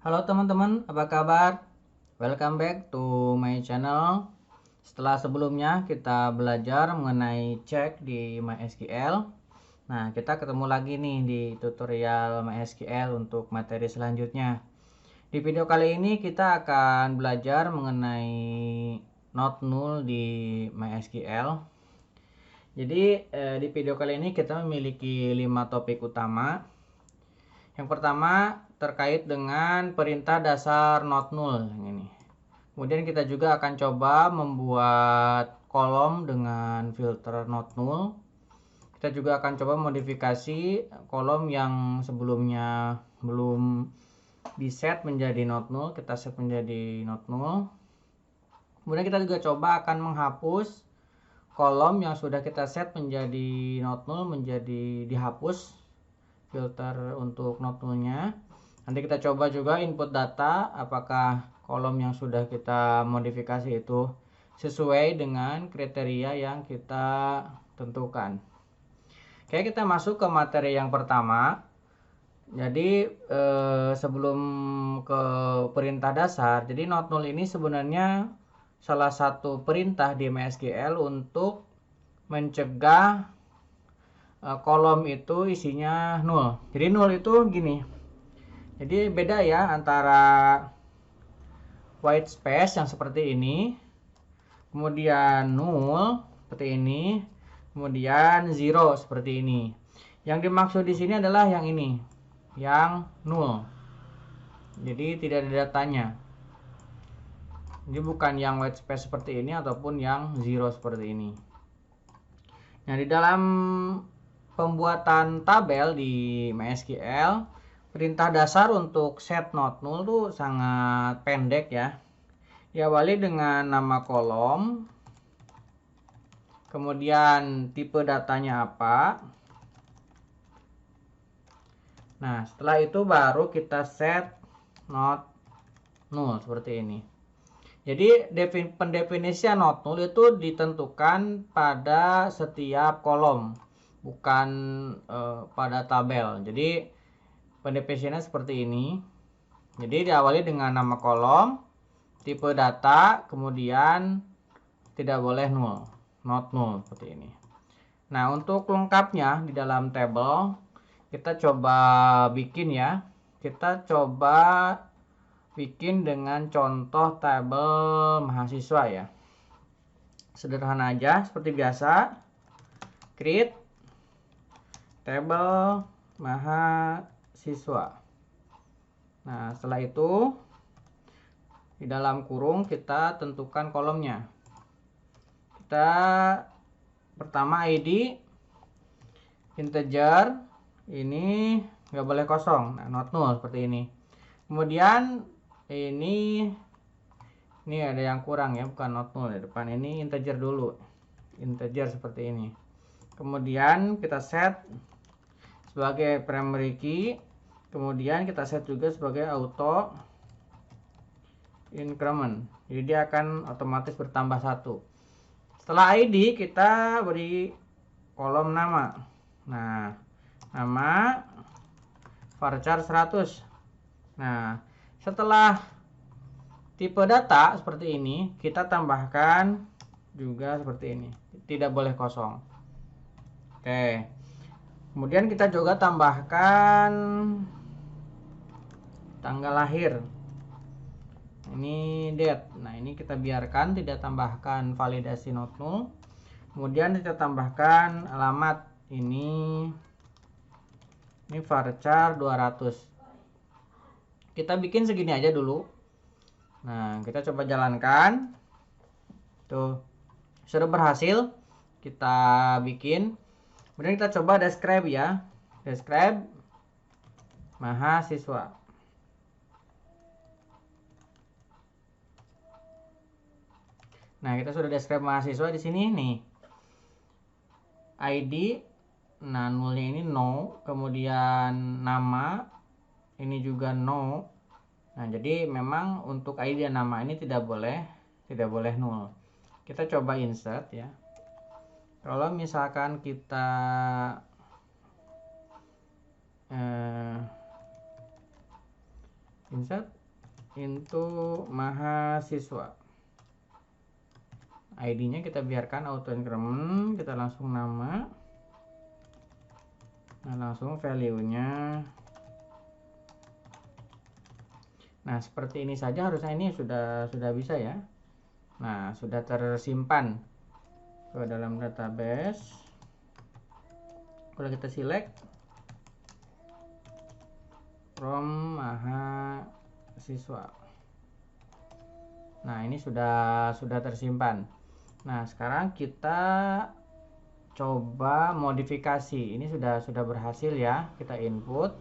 Halo teman-teman, apa kabar? Welcome back to my channel. Setelah sebelumnya kita belajar mengenai cek di MySQL. Nah, kita ketemu lagi nih di tutorial MySQL untuk materi selanjutnya. Di video kali ini kita akan belajar mengenai not null di MySQL. Jadi di video kali ini kita memiliki 5 topik utama. Yang pertama terkait dengan perintah dasar not null ini. Kemudian kita juga akan coba membuat kolom dengan filter not null. Kita juga akan coba modifikasi kolom yang sebelumnya belum di set menjadi not null, kita set menjadi not null. Kemudian kita juga coba akan menghapus kolom yang sudah kita set menjadi not null menjadi dihapus filter untuk not nullnya. Nanti kita coba juga input data apakah kolom yang sudah kita modifikasi itu sesuai dengan kriteria yang kita tentukan. Oke, kita masuk ke materi yang pertama. Jadi sebelum ke perintah dasar, jadi not null ini sebenarnya salah satu perintah di MySQL untuk mencegah kolom itu isinya nol. Jadi nol itu gini. Jadi beda ya antara white space yang seperti ini, kemudian null seperti ini, kemudian zero seperti ini. Yang dimaksud di sini adalah yang ini, yang null. Jadi tidak ada datanya. Jadi bukan yang white space seperti ini ataupun yang zero seperti ini. Nah, di dalam pembuatan tabel di MySQL, perintah dasar untuk set not null itu sangat pendek ya. Diawali dengan nama kolom, kemudian tipe datanya apa. Nah, setelah itu baru kita set not null seperti ini. Jadi pendefinisian not null itu ditentukan pada setiap kolom, bukan pada tabel. Jadi pendefinisiannya seperti ini. Jadi diawali dengan nama kolom, tipe data, kemudian tidak boleh null, not null seperti ini. Nah, untuk lengkapnya di dalam tabel kita coba bikin ya. Kita coba bikin dengan contoh tabel mahasiswa ya. Sederhana aja seperti biasa. Create tabel mahasiswa. Nah, setelah itu di dalam kurung kita tentukan kolomnya. Kita pertama ID integer, ini nggak boleh kosong. Nah, not null seperti ini. Kemudian ini ada yang kurang ya, bukan not null di depan, ini integer dulu, integer seperti ini. Kemudian kita set sebagai primary key, kemudian kita set juga sebagai auto increment, jadi dia akan otomatis bertambah 1. Setelah ID kita beri kolom nama. Nah, nama varchar 100. Nah, setelah tipe data seperti ini, kita tambahkan juga seperti ini, tidak boleh kosong. Oke, kemudian kita juga tambahkan tanggal lahir, ini date. Nah, ini kita biarkan, tidak tambahkan validasi not null. Kemudian kita tambahkan alamat, ini varchar 200. Kita bikin segini aja dulu. Nah, kita coba jalankan. Tuh, sudah berhasil kita bikin. Kemudian kita coba describe ya. Describe mahasiswa. Nah, kita sudah describe mahasiswa di sini nih. ID, nah nullnya ini no, kemudian nama ini juga no. Nah, jadi memang untuk ID dan nama ini tidak boleh null. Kita coba insert ya. Kalau misalkan kita insert, into mahasiswa. ID-nya kita biarkan auto increment, kita langsung nama. Nah, langsung value-nya. Nah, seperti ini saja harusnya ini sudah bisa ya. Nah, sudah tersimpan ke dalam database. Kalau kita select from mahasiswa. Nah, ini sudah tersimpan. Nah, sekarang kita coba modifikasi. Ini sudah berhasil ya, kita input.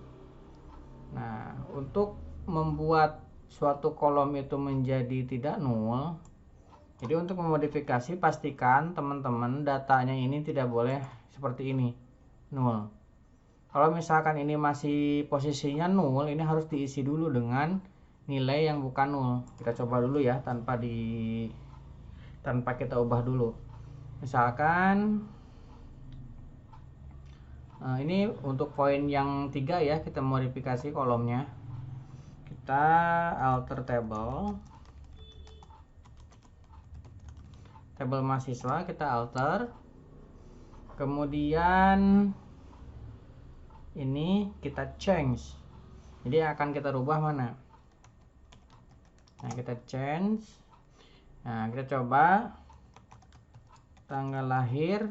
Nah, untuk membuat suatu kolom itu menjadi tidak null, jadi untuk memodifikasi pastikan teman-teman datanya ini tidak boleh seperti ini, null. Kalau misalkan ini masih posisinya null, ini harus diisi dulu dengan nilai yang bukan null. Kita coba dulu ya, tanpa kita ubah dulu. Misalkan ini untuk poin yang 3 ya, kita modifikasi kolomnya. Kita alter table mahasiswa, kita alter. Kemudian ini kita change. Jadi akan kita rubah mana? Nah, kita change. Nah, kita coba tanggal lahir.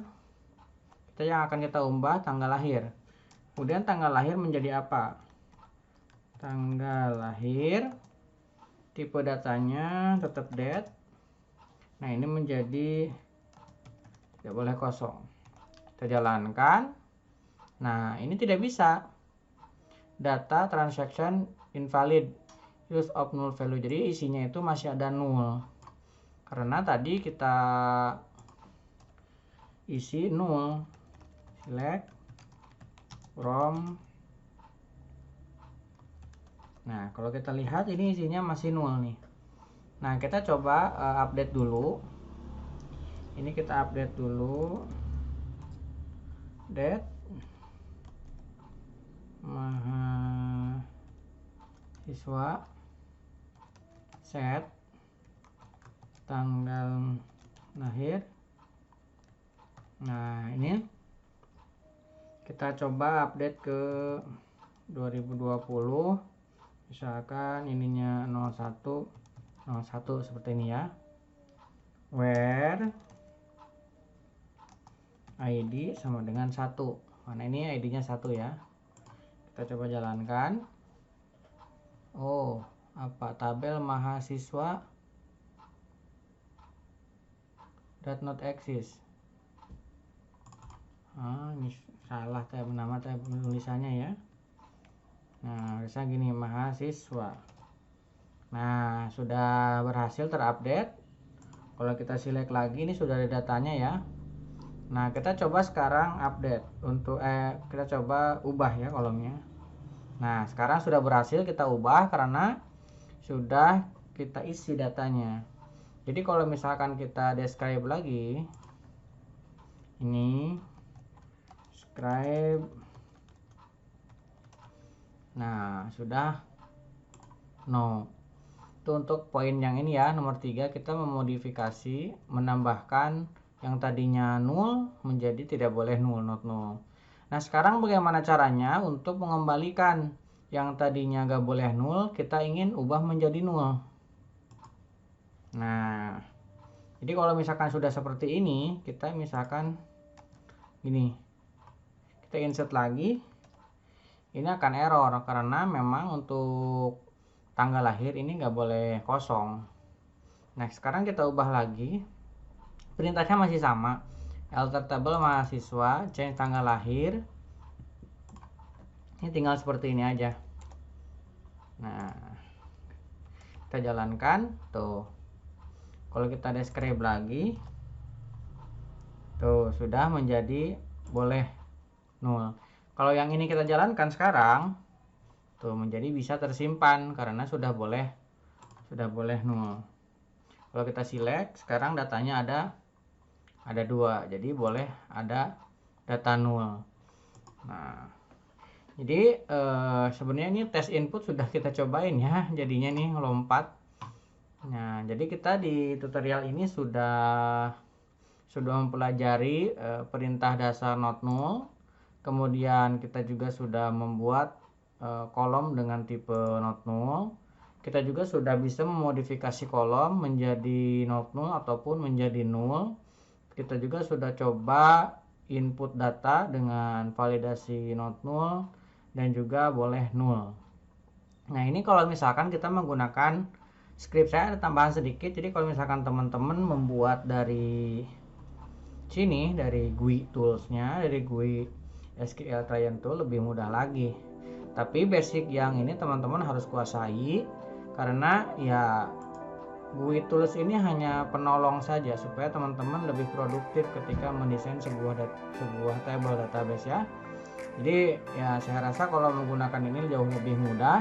Kita yang akan kita ubah tanggal lahir. Kemudian tanggal lahir menjadi apa? Tanggal lahir. Tipe datanya tetap date. Nah, ini menjadi tidak boleh kosong. Kita jalankan. Nah, ini tidak bisa. Data transaction invalid. Use of null value. Jadi isinya itu masih ada null. Karena tadi kita isi null. Select from. Nah, kalau kita lihat ini isinya masih null nih. Nah, kita coba update dulu. Ini kita update dulu. Date mahasiswa, set tanggal lahir. Nah, ini kita coba update ke 2020. Misalkan ininya 01 seperti ini ya. Where ID sama dengan 1. Mana ini ID-nya 1 ya. Kita coba jalankan. Oh, apa tabel mahasiswa that not exist. Ini salah nama penulisannya ya. Nah, bisa gini, mahasiswa. Nah, sudah berhasil terupdate. Kalau kita select lagi, ini sudah ada datanya ya. Nah, kita coba sekarang update untuk kita coba ubah ya kolomnya. Nah, sekarang sudah berhasil kita ubah karena sudah kita isi datanya. Jadi kalau misalkan kita describe lagi, ini describe. Nah, sudah no. Itu untuk poin yang ini ya, nomor 3, kita memodifikasi, menambahkan yang tadinya null menjadi tidak boleh null, not null. Nah, sekarang bagaimana caranya untuk mengembalikan yang tadinya gak boleh null, kita ingin ubah menjadi null. Nah, jadi kalau misalkan sudah seperti ini, kita misalkan gini, kita insert lagi, ini akan error karena memang untuk tanggal lahir ini nggak boleh kosong. Nah, sekarang kita ubah lagi, perintahnya masih sama, alter table mahasiswa, change tanggal lahir. Ini tinggal seperti ini aja. Nah, kita jalankan tuh. Kalau kita describe lagi, tuh sudah menjadi boleh null. Kalau yang ini kita jalankan sekarang, tuh menjadi bisa tersimpan karena sudah boleh null. Kalau kita select, sekarang datanya ada 2, jadi boleh ada data null. Nah, Jadi sebenarnya ini tes input sudah kita cobain ya, jadinya nih lompat. Nah, jadi kita di tutorial ini sudah mempelajari perintah dasar not null. Kemudian kita juga sudah membuat kolom dengan tipe not null. Kita juga sudah bisa memodifikasi kolom menjadi not null ataupun menjadi null. Kita juga sudah coba input data dengan validasi not null dan juga boleh null. Nah, ini kalau misalkan kita menggunakan script, saya ada tambahan sedikit. Jadi kalau misalkan teman-teman membuat dari sini, dari GUI toolsnya, dari GUI SQL Client Tool, lebih mudah lagi. Tapi basic yang ini teman-teman harus kuasai, karena ya GUI tools ini hanya penolong saja supaya teman-teman lebih produktif ketika mendesain sebuah table database ya. Jadi ya saya rasa kalau menggunakan ini jauh lebih mudah.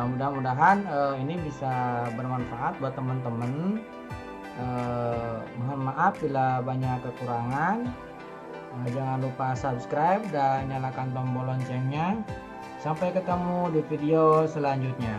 Mudah-mudahan ini bisa bermanfaat buat teman-teman. Mohon maaf bila banyak kekurangan. Jangan lupa subscribe dan nyalakan tombol loncengnya. Sampai ketemu di video selanjutnya.